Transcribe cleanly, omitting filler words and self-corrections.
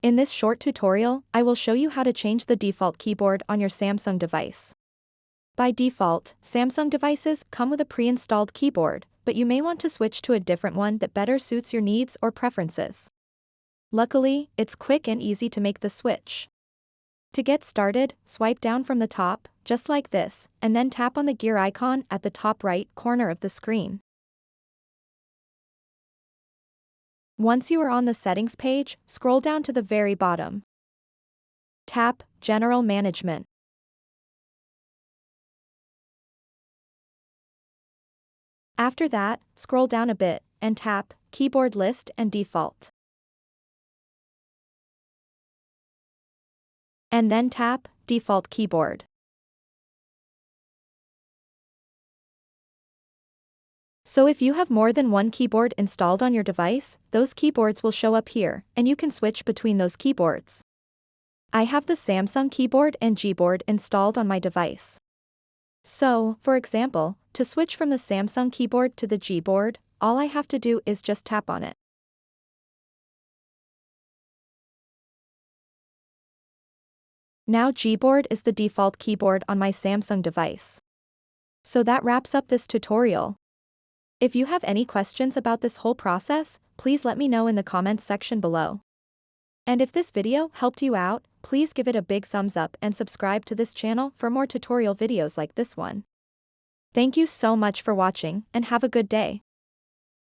In this short tutorial, I will show you how to change the default keyboard on your Samsung device. By default, Samsung devices come with a pre-installed keyboard, but you may want to switch to a different one that better suits your needs or preferences. Luckily, it's quick and easy to make the switch. To get started, swipe down from the top, just like this, and then tap on the gear icon at the top right corner of the screen. Once you are on the settings page, scroll down to the very bottom. Tap General Management. After that, scroll down a bit, and tap Keyboard List and Default. And then tap Default Keyboard. So if you have more than one keyboard installed on your device, those keyboards will show up here, and you can switch between those keyboards. I have the Samsung keyboard and Gboard installed on my device. So, for example, to switch from the Samsung keyboard to the Gboard, all I have to do is just tap on it. Now Gboard is the default keyboard on my Samsung device. So that wraps up this tutorial. If you have any questions about this whole process, please let me know in the comments section below. And if this video helped you out, please give it a big thumbs up and subscribe to this channel for more tutorial videos like this one. Thank you so much for watching, and have a good day.